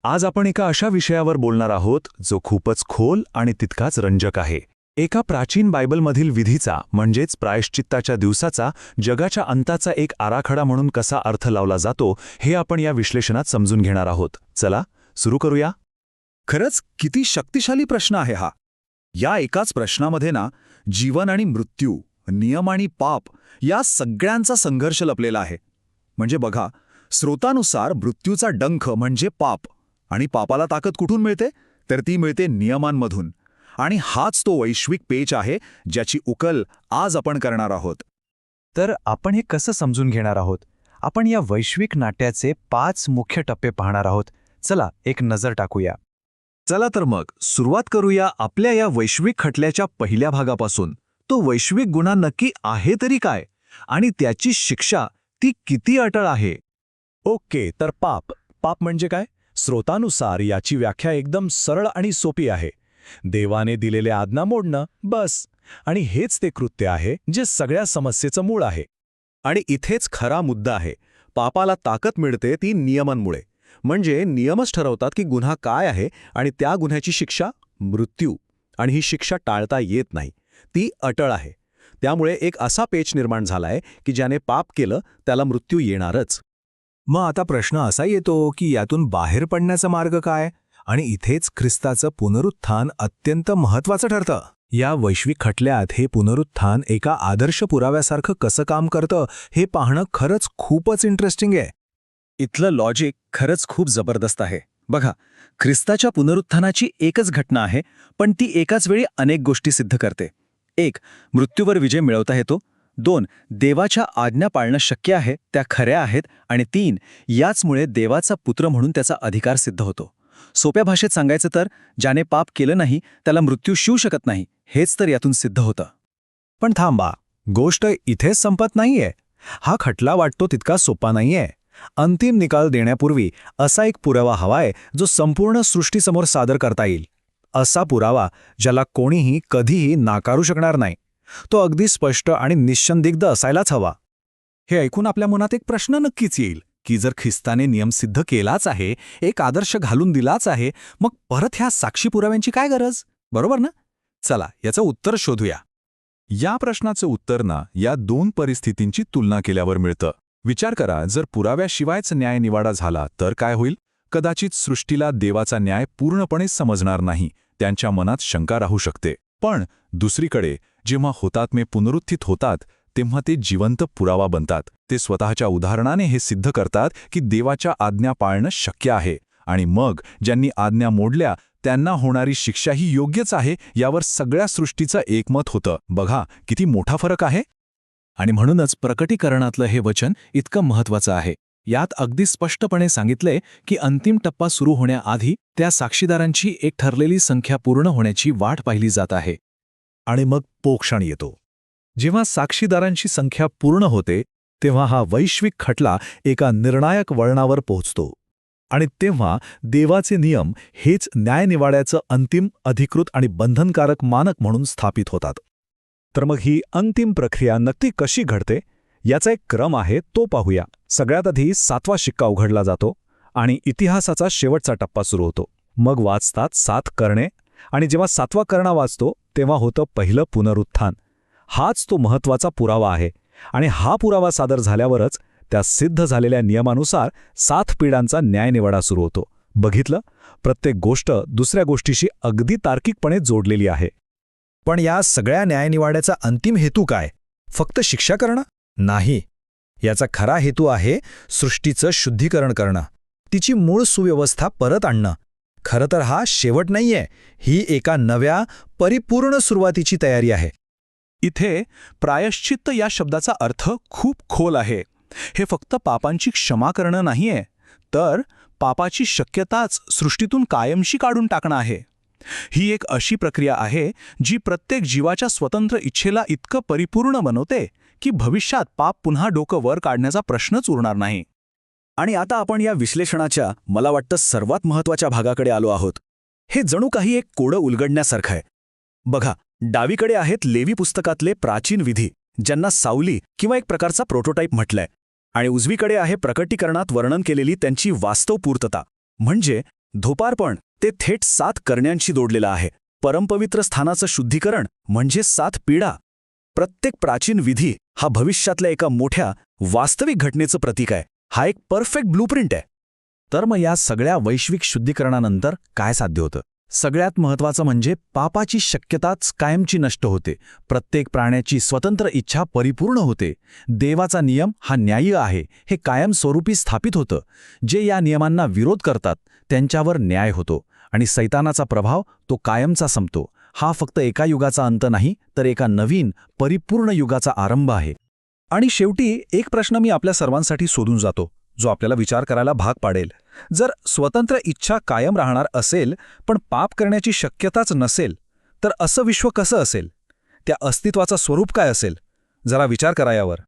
आज आपण एका अशा विषयावर बोलणार आहोत जो खूपच खोल आणि तितकाच रंजक आहे. एका प्राचीन बायबलमधील विधीचा म्हणजेच प्रायश्चित्ताच्या दिवसाचा जगाच्या अंताचा एक आराखडा म्हणून कसा अर्थ लावला जातो हे आपण या विश्लेषणात समजून घेणार आहोत. चला सुरू करूया. खरंच किती शक्तिशाली प्रश्न आहे हा. या एकाच प्रश्नामध्ये ना जीवन आणि मृत्यू, नियम आणि पाप या सगळ्यांचा संघर्ष लपलेला आहे. म्हणजे बघा, स्रोतानुसार मृत्यूचा डंख म्हणजे पाप, आणि पापाला ताकद कुठून मिळते तर ती मिळते नियमांमधून. आणि हाच तो वैश्विक पेच आहे ज्याची उकल आज आपण करणार आहोत. तर आपण हे कसं समजून घेणार आहोत? आपण या वैश्विक नाट्याचे 5 मुख्य टप्पे पाहणार आहोत. चला एक नजर टाकूया. चला तर मग सुरुवात करूया आपल्या या वैश्विक खटल्याच्या पहिल्या भागापासून. तो वैश्विक गुन्हा नक्की आहे तरी काय, आणि त्याची शिक्षा ती किती अटळ आहे. ओके, तर पाप म्हणजे काय? स्रोतानुसार याची व्याख्या एकदम सरळ आणि सोपी आहे. देवाने दिलेल्या आज्ञा मोडणं, बस. आणि हेच ते कृत्य आहे जे सगळ्या समस्येचं मूळ आहे. आणि इथेच खरा मुद्दा आहे. पापाला ताकद मिळते ती नियमांमुळे. म्हणजे नियमच ठरवतात की गुन्हा काय आहे, आणि त्या गुन्ह्याची शिक्षा मृत्यू. आणि ही शिक्षा टाळता येत नाही, ती अटळ आहे. त्यामुळे एक असा पेच निर्माण झालाय की ज्याने पाप केलं त्याला मृत्यू येणारच. मग आता प्रश्न असा येतो की यातून बाहेर पडण्याचा मार्ग काय? आणि इथेच ख्रिस्ताचं पुनरुत्थान अत्यंत महत्त्वाचं ठरतं. या वैश्विक खटल्यात हे पुनरुत्थान एका आदर्श पुराव्यासारखं कसं काम करतं हे पाहणं खरंच खूपच इंटरेस्टिंग आहे. इथलं लॉजिक खरंच खूप जबरदस्त आहे. बघा, ख्रिस्ताच्या पुनरुत्थानाची एकच घटना आहे, पण ती एकाच वेळी अनेक गोष्टी सिद्ध करते. 1. मृत्यूवर विजय मिळवता येतो. 2. देवाच्या आज्ञा पाळणं शक्य आहे, त्या खऱ्या आहेत. आणि 3. याचमुळे देवाचा पुत्र म्हणून त्याचा अधिकार सिद्ध होतो. सोप्या भाषेत सांगायचं तर ज्याने पाप केलं नाही त्याला मृत्यू शिवू शकत नाही, हेच तर यातून सिद्ध होतं. पण थांबा, गोष्ट इथेच संपत नाहीये. हा खटला वाटतो तितका सोपा नाहीये. अंतिम निकाल देण्यापूर्वी असा एक पुरावा हवाय जो संपूर्ण सृष्टीसमोर सादर करता येईल. असा पुरावा ज्याला कोणीही कधीही नाकारू शकणार नाही. तो अगदी स्पष्ट आणि निःसंदिग्ध असायलाच हवा. हे ऐकून आपल्या मनात एक प्रश्न नक्कीच येईल की जर ख्रिस्ताने नियम सिद्ध केलाच आहे, एक आदर्श घालून दिलाच आहे, मग परत ह्या साक्षी पुराव्यांची काय गरज? बरोबर ना? चला याचं उत्तर शोधूया. या प्रश्नाचं उत्तर ना या 2 परिस्थितींची तुलना केल्यावर मिळतं. विचार करा, जर पुराव्याशिवायच न्यायनिवाडा झाला तर काय होईल? कदाचित सृष्टीला देवाचा न्याय पूर्णपणे समजणार नाही, त्यांच्या मनात शंका राहू शकते. पण दुसरीकडे जेव्हा हुतात्मे पुनरुत्थित होतात तेव्हा ते जिवंत पुरावा बनतात. ते स्वतःच्या उदाहरणाने हे सिद्ध करतात की देवाच्या आज्ञा पाळणं शक्य आहे. आणि मग ज्यांनी आज्ञा मोडल्या त्यांना होणारी शिक्षाही योग्यच आहे यावर सगळ्या सृष्टीचं एकमत होतं. बघा किती मोठा फरक आहे. आणि म्हणूनच प्रकटीकरणातलं हे वचन इतकं महत्त्वाचं आहे. यात अगदी स्पष्टपणे सांगितलंय की अंतिम टप्पा सुरू होण्याआधी त्या साक्षीदारांची एक ठरलेली संख्या पूर्ण होण्याची वाट पाहिली जात आहे. आणि मग पोक्षण येतो. जेव्हा साक्षीदारांची संख्या पूर्ण होते तेव्हा हा वैश्विक खटला एका निर्णायक वळणावर पोहोचतो. आणि तेव्हा देवाचे नियम हेच न्यायनिवाड्याचं अंतिम, अधिकृत आणि बंधनकारक मानक म्हणून स्थापित होतात. तर मग ही अंतिम प्रक्रिया नक्की कशी घडते याचा एक क्रम आहे, तो पाहूया. सगळ्यात आधी 7वा शिक्का उघडला जातो आणि इतिहासाचा शेवटचा टप्पा सुरू होतो. मग वाचतात 7 करणे, आणि जेव्हा 7वा करणा वाचतो तेव्हा होतं पहिलं पुनरुत्थान. हाच तो महत्त्वाचा पुरावा आहे. आणि हा पुरावा सादर झाल्यावरच त्या सिद्ध झालेल्या नियमानुसार 7 पिढ्यांचा न्यायनिवाडा सुरू होतो. बघितलं, प्रत्येक गोष्ट दुसऱ्या गोष्टीशी अगदी तार्किकपणे जोडलेली आहे. पण या सगळ्या न्यायनिवाड्याचा अंतिम हेतू काय? फक्त शिक्षा करणं? नाही. याचा खरा हेतू आहे सृष्टीचं शुद्धीकरण करणं, तिची मूळ सुव्यवस्था परत आणणं. खरं तर हा शेवट नाहीये, ही एका नव्या, परिपूर्ण सुरुवातीची तयारी आहे. इथे प्रायश्चित्त या शब्दाचा अर्थ खूप खोल आहे. हे फक्त पापांची क्षमा करणं नाहीये, तर पापाची शक्यताच सृष्टीतून कायमशी काढून टाकणं आहे. ही एक अशी प्रक्रिया आहे जी प्रत्येक जीवाच्या स्वतंत्र इच्छेला इतकं परिपूर्ण बनवते की भविष्यात पाप पुन्हा डोकं वर काढण्याचा प्रश्नच उरणार नाही. आणि आता आपण या विश्लेषणाच्या मला वाटतं सर्वात महत्त्वाच्या भागाकडे आलो आहोत. हे जणू काही एक कोडं उलगडण्यासारखं आहे. बघा, डावीकडे आहेत लेवी पुस्तकातले प्राचीन विधी, ज्यांना सावली किंवा एक प्रकारचा प्रोटोटाईप म्हटलंय. आणि उजवीकडे आहे प्रकटीकरणात वर्णन केलेली त्यांची वास्तव पूर्तता, म्हणजे धोपार्पण ते थेट 7 करण्यांशी जोडलेलं आहे. परमपवित्र स्थानाचं शुद्धीकरण म्हणजे 7 पिढा. प्रत्येक प्राचीन विधी हा भविष्यातल्या एका मोठ्या वास्तविक घटनेचं प्रतीक आहे. हा एक परफेक्ट ब्लूप्रिंट आहे. तर मग या सगळ्या वैश्विक शुद्धीकरणानंतर काय साध्य होतं? सगळ्यात महत्त्वाचं म्हणजे पापाची शक्यताच कायमची नष्ट होते. प्रत्येक प्राण्याची स्वतंत्र इच्छा परिपूर्ण होते. देवाचा नियम हा न्याय्य आहे हे कायमस्वरूपी स्थापित होतं. जे या नियमांना विरोध करतात त्यांच्यावर न्याय होतो आणि सैतानाचा प्रभाव तो कायमचा संपतो. हा फक्त एका युगाचा अंत नाही, तर एका नवीन परिपूर्ण युगाचा आरंभ आहे. आणि शेवटी एक प्रश्न मी आपल्या सर्वांसाठी सोडून जातो, जो आपल्याला विचार करायला भाग पाडेल. जर स्वतंत्र इच्छा कायम राहणार असेल पण पाप करण्याची शक्यताच नसेल, तर असं विश्व कसं असेल? त्या अस्तित्वाचं स्वरूप काय असेल? जरा विचार करा यावर.